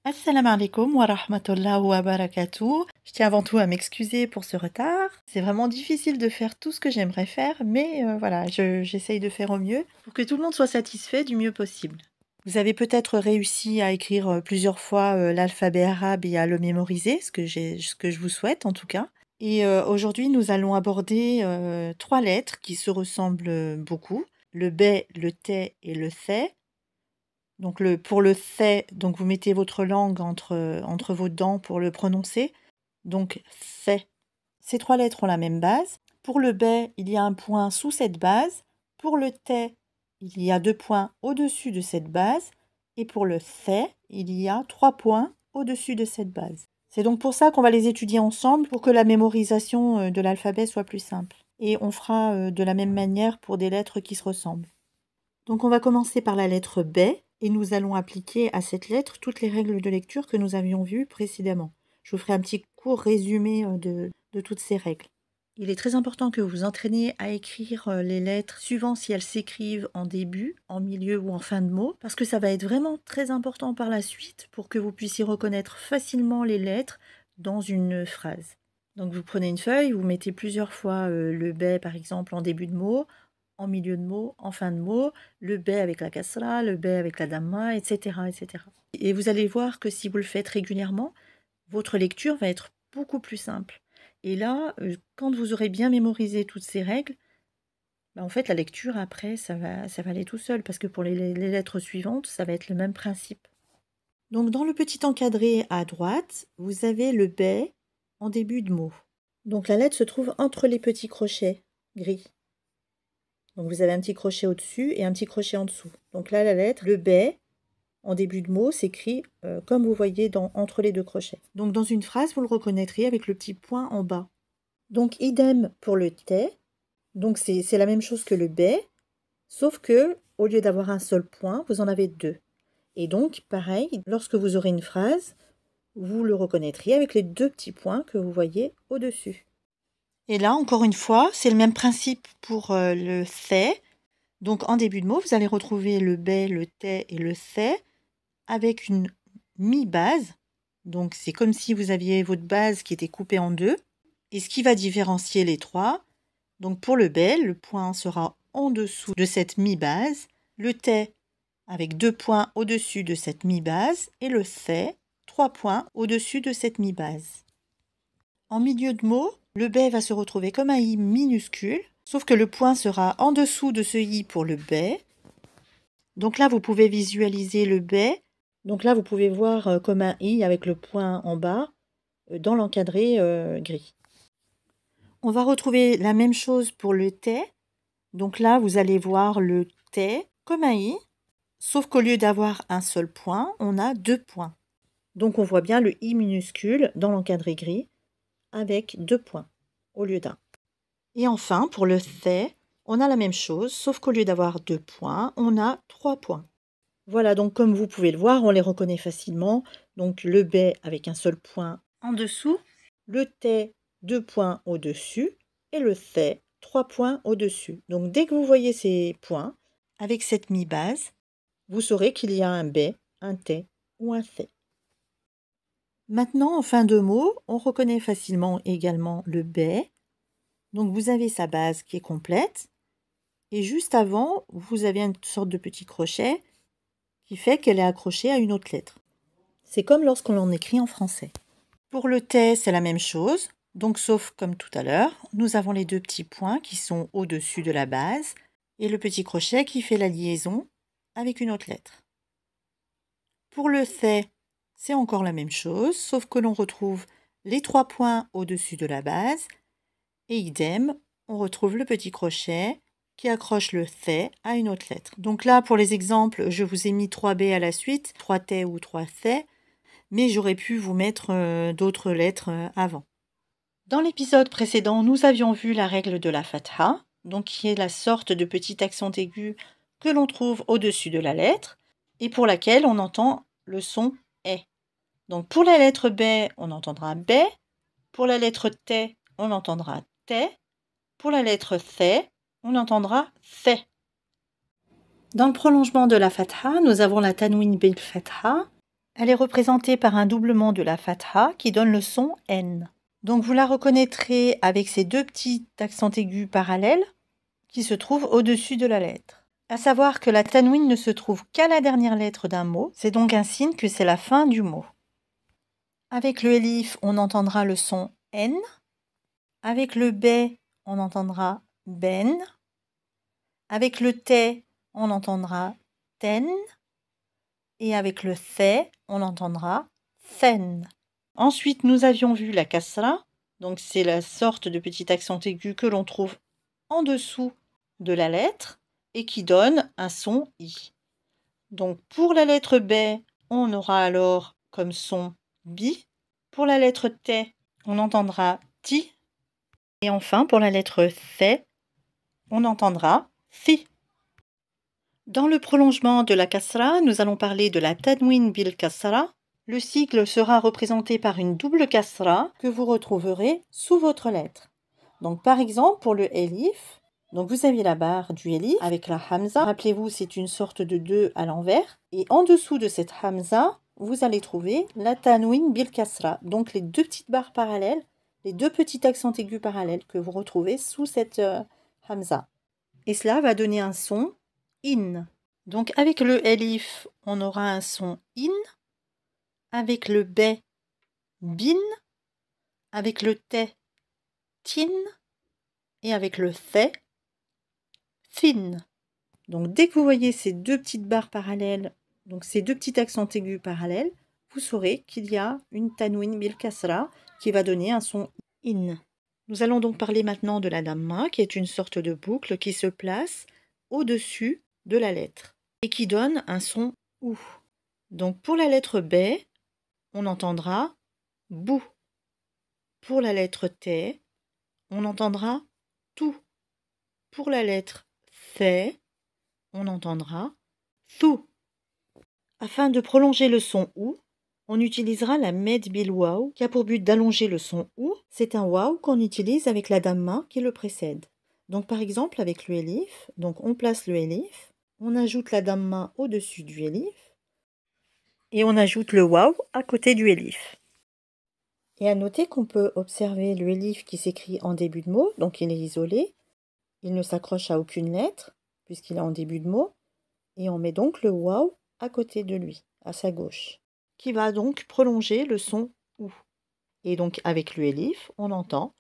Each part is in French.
Assalamu alaikum wa rahmatullah wa barakatuh. Je tiens avant tout à m'excuser pour ce retard. C'est vraiment difficile de faire tout ce que j'aimerais faire, mais voilà, j'essaye de faire au mieux pour que tout le monde soit satisfait du mieux possible. Vous avez peut-être réussi à écrire plusieurs fois l'alphabet arabe et à le mémoriser, ce que je vous souhaite en tout cas. Et aujourd'hui, nous allons aborder 3 lettres qui se ressemblent beaucoup, le B, le T et le C. Donc pour le C, donc vous mettez votre langue entre vos dents pour le prononcer. Donc C. Ces 3 lettres ont la même base. Pour le B, il y a un point sous cette base. Pour le T, il y a 2 points au-dessus de cette base. Et pour le C, il y a 3 points au-dessus de cette base. C'est donc pour ça qu'on va les étudier ensemble pour que la mémorisation de l'alphabet soit plus simple. Et on fera de la même manière pour des lettres qui se ressemblent. Donc on va commencer par la lettre B et nous allons appliquer à cette lettre toutes les règles de lecture que nous avions vues précédemment. Je vous ferai un petit court résumé de toutes ces règles. Il est très important que vous vous entraîniez à écrire les lettres suivant si elles s'écrivent en début, en milieu ou en fin de mot, parce que ça va être vraiment très important par la suite pour que vous puissiez reconnaître facilement les lettres dans une phrase. Donc vous prenez une feuille, vous mettez plusieurs fois le B par exemple en début de mot, en milieu de mot, en fin de mot, le B avec la kasra, le B avec la damma, etc., etc. Et vous allez voir que si vous le faites régulièrement, votre lecture va être beaucoup plus simple. Et là, quand vous aurez bien mémorisé toutes ces règles, en fait, la lecture, après, ça va aller tout seul, parce que pour les lettres suivantes, ça va être le même principe. Donc, dans le petit encadré à droite, vous avez le B en début de mot. Donc, la lettre se trouve entre les petits crochets gris. Donc vous avez un petit crochet au-dessus et un petit crochet en dessous. Donc là, la lettre, le B, en début de mot, s'écrit comme vous voyez entre les deux crochets. Donc dans une phrase, vous le reconnaîtrez avec le petit point en bas. Donc idem pour le T. Donc c'est la même chose que le B, sauf que au lieu d'avoir un seul point, vous en avez 2. Et donc pareil, lorsque vous aurez une phrase, vous le reconnaîtrez avec les 2 petits points que vous voyez au-dessus. Et là, encore une fois, c'est le même principe pour le C. Donc en début de mot, vous allez retrouver le B, le T et le C avec une mi-base. Donc c'est comme si vous aviez votre base qui était coupée en 2. Et ce qui va différencier les 3, donc pour le B, le point sera en dessous de cette mi-base, le T avec 2 points au-dessus de cette mi-base et le C, 3 points au-dessus de cette mi-base. En milieu de mot, le B va se retrouver comme un I minuscule, sauf que le point sera en dessous de ce I pour le B. Donc là, vous pouvez visualiser le B. Donc là, vous pouvez voir comme un I avec le point en bas dans l'encadré gris. On va retrouver la même chose pour le T. Donc là, vous allez voir le T comme un I, sauf qu'au lieu d'avoir un seul point, on a 2 points. Donc on voit bien le I minuscule dans l'encadré gris avec 2 points au lieu d'un. Et enfin, pour le C, on a la même chose, sauf qu'au lieu d'avoir 2 points, on a 3 points. Voilà, donc comme vous pouvez le voir, on les reconnaît facilement. Donc le B avec un seul point en dessous, le T 2 points au-dessus et le C 3 points au-dessus. Donc dès que vous voyez ces points, avec cette mi-base, vous saurez qu'il y a un B, un T ou un C. Maintenant, en fin de mot, on reconnaît facilement également le B. Donc vous avez sa base qui est complète. Et juste avant, vous avez une sorte de petit crochet qui fait qu'elle est accrochée à une autre lettre. C'est comme lorsqu'on l'en écrit en français. Pour le T, c'est la même chose. Donc sauf comme tout à l'heure, nous avons les 2 petits points qui sont au-dessus de la base et le petit crochet qui fait la liaison avec une autre lettre. Pour le C, c'est encore la même chose, sauf que l'on retrouve les 3 points au-dessus de la base et idem, on retrouve le petit crochet qui accroche le C à une autre lettre. Donc là, pour les exemples, je vous ai mis 3B à la suite, 3T ou 3C, mais j'aurais pu vous mettre d'autres lettres avant. Dans l'épisode précédent, nous avions vu la règle de la fatha, donc qui est la sorte de petit accent aigu que l'on trouve au-dessus de la lettre et pour laquelle on entend le son E. Donc pour la lettre B, on entendra B, pour la lettre T, on entendra T, pour la lettre C, on entendra C. Dans le prolongement de la fatha, nous avons la tanwin bil fatha. Elle est représentée par un doublement de la fatha qui donne le son N. Donc vous la reconnaîtrez avec ces deux petits accents aigus parallèles qui se trouvent au-dessus de la lettre. À savoir que la tanwin ne se trouve qu'à la dernière lettre d'un mot, c'est donc un signe que c'est la fin du mot. Avec le elif, on entendra le son N. Avec le B, on entendra ben. Avec le T, on entendra ten. Et avec le Th, on entendra then. Ensuite, nous avions vu la kasra, donc c'est la sorte de petit accent aigu que l'on trouve en dessous de la lettre et qui donne un son I. Donc pour la lettre B, on aura alors comme son bi. Pour la lettre T, on entendra ti. Et enfin, pour la lettre Th, on entendra thi. Dans le prolongement de la kasra, nous allons parler de la tanwin bil kasra. Le sigle sera représenté par une double kasra que vous retrouverez sous votre lettre. Donc par exemple pour le elif, donc vous avez la barre du elif avec la hamza. Rappelez-vous, c'est une sorte de 2 à l'envers. Et en dessous de cette hamza, vous allez trouver la tanwin bil kasra. Donc les deux petites barres parallèles, les deux petits accents aigus parallèles que vous retrouvez sous cette hamza. Et cela va donner un son in. Donc avec le elif, on aura un son in. Avec le B, bin. Avec le T, tin. Et avec le Th, thin. Donc dès que vous voyez ces deux petites barres parallèles, donc ces deux petits accents aigus parallèles, vous saurez qu'il y a une tanwin bil kasra qui va donner un son in. Nous allons donc parler maintenant de la damma, qui est une sorte de boucle qui se place au-dessus de la lettre et qui donne un son ou. Donc pour la lettre B, on entendra bou. Pour la lettre T, on entendra tout. Pour la lettre Th, on entendra thou. Afin de prolonger le son ou, on utilisera la med bil waw qui a pour but d'allonger le son ou. C'est un waw qu'on utilise avec la damma qui le précède. Donc par exemple avec le elif, donc on place le elif, on ajoute la damma au-dessus du elif et on ajoute le waw à côté du elif. Et à noter qu'on peut observer le elif qui s'écrit en début de mot, donc il est isolé, il ne s'accroche à aucune lettre puisqu'il est en début de mot, et on met donc le waw à côté de lui, à sa gauche, qui va donc prolonger le son ou. Et donc avec le elif, on entend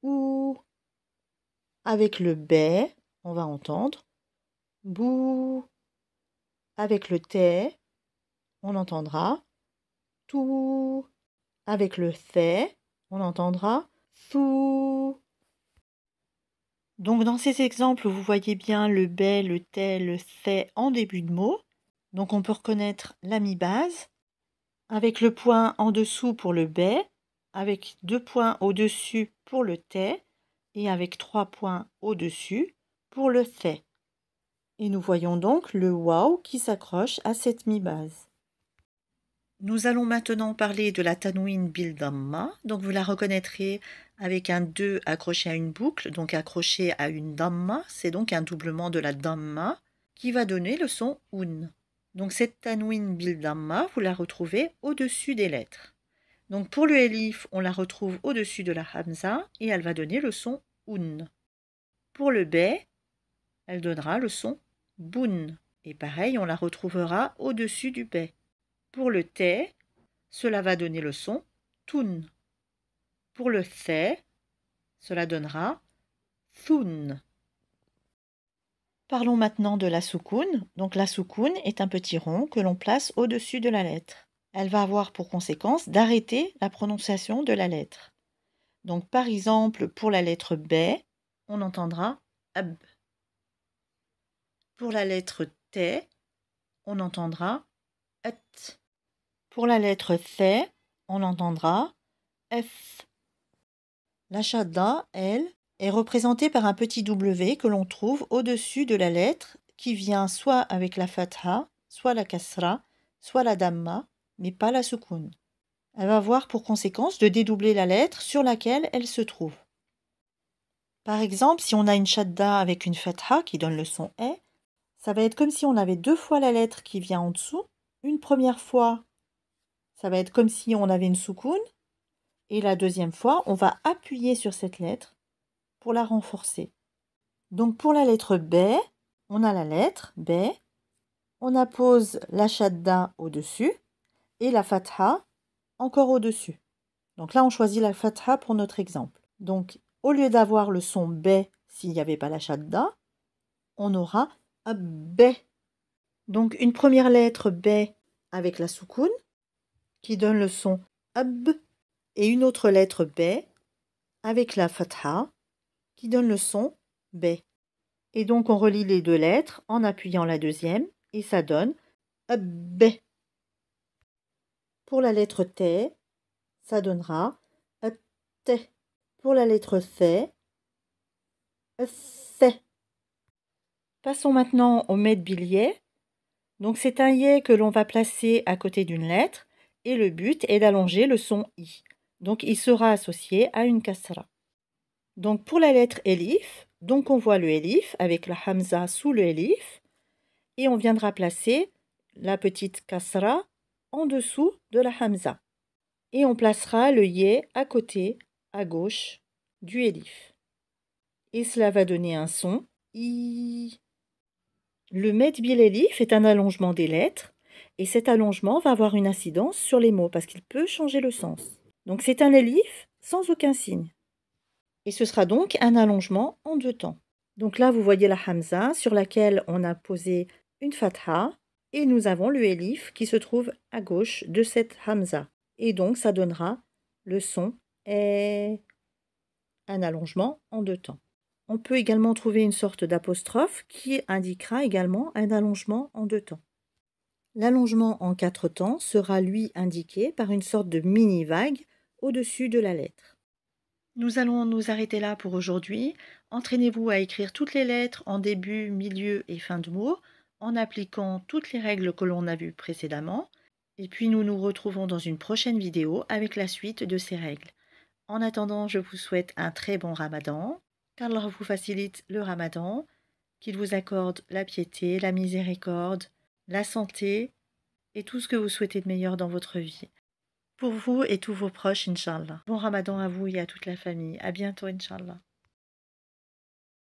ou. Avec le b, on va entendre bou. Avec le t, on entendra tout. Avec le th, on entendra thou. Donc dans ces exemples, vous voyez bien le b, le t, le th en début de mot. Donc on peut reconnaître la mi-base avec le point en dessous pour le b, avec 2 points au-dessus pour le t et avec 3 points au-dessus pour le th. Et nous voyons donc le waw qui s'accroche à cette mi-base. Nous allons maintenant parler de la tanwin bil damma. Donc vous la reconnaîtrez avec un 2 accroché à une boucle, donc accroché à une damma. C'est donc un doublement de la damma qui va donner le son un. Donc cette tanwin bil damma, vous la retrouvez au-dessus des lettres. Donc pour le elif, on la retrouve au-dessus de la hamza et elle va donner le son un. Pour le b, elle donnera le son boun. Et pareil, on la retrouvera au-dessus du b. Pour le T, cela va donner le son tun. Pour le Th, cela donnera thun. Parlons maintenant de la soukoun. Donc la soukoun est un petit rond que l'on place au-dessus de la lettre. Elle va avoir pour conséquence d'arrêter la prononciation de la lettre. Donc par exemple, pour la lettre B, on entendra ab. Pour la lettre T, on entendra at. Pour la lettre Th, on entendra F. La shadda, elle, est représentée par un petit W que l'on trouve au-dessus de la lettre qui vient soit avec la fatha, soit la kasra, soit la damma, mais pas la soukoun. Elle va avoir pour conséquence de dédoubler la lettre sur laquelle elle se trouve. Par exemple, si on a une shadda avec une fatha qui donne le son E, ça va être comme si on avait 2 fois la lettre qui vient en dessous, une première fois Ça va être comme si on avait une soukoun. Et la deuxième fois, on va appuyer sur cette lettre pour la renforcer. Donc pour la lettre B, on a la lettre B, on appose la shadda au-dessus et la fatha encore au-dessus. Donc là, on choisit la fatha pour notre exemple. Donc au lieu d'avoir le son B s'il n'y avait pas la shadda, on aura B. Donc une première lettre B avec la soukoun qui donne le son ab et une autre lettre B avec la fatha qui donne le son B. Et donc on relie les deux lettres en appuyant la deuxième et ça donne ab. Pour la lettre T, ça donnera T. Pour la lettre C, C. Passons maintenant au med bilier. Donc c'est un yé que l'on va placer à côté d'une lettre et le but est d'allonger le son I. Donc il sera associé à une kasra. Donc pour la lettre elif, donc on voit le elif avec la hamza sous le elif et on viendra placer la petite kasra en dessous de la hamza. Et on placera le yé à côté, à gauche du elif. Et cela va donner un son I. Le med bil elif est un allongement des lettres et cet allongement va avoir une incidence sur les mots parce qu'il peut changer le sens. Donc c'est un elif sans aucun signe. Et ce sera donc un allongement en deux temps. Donc là, vous voyez la hamza sur laquelle on a posé une fatha et nous avons le elif qui se trouve à gauche de cette hamza. Et donc ça donnera le son est un allongement en deux temps. On peut également trouver une sorte d'apostrophe qui indiquera également un allongement en deux temps. L'allongement en quatre temps sera lui indiqué par une sorte de mini-vague au-dessus de la lettre. Nous allons nous arrêter là pour aujourd'hui. Entraînez-vous à écrire toutes les lettres en début, milieu et fin de mot en appliquant toutes les règles que l'on a vues précédemment. Et puis nous nous retrouvons dans une prochaine vidéo avec la suite de ces règles. En attendant, je vous souhaite un très bon ramadan, qu'Allah vous facilite le ramadan, qu'il vous accorde la piété, la miséricorde, la santé et tout ce que vous souhaitez de meilleur dans votre vie. Pour vous et tous vos proches, Inch'Allah. Bon ramadan à vous et à toute la famille. À bientôt, Inch'Allah.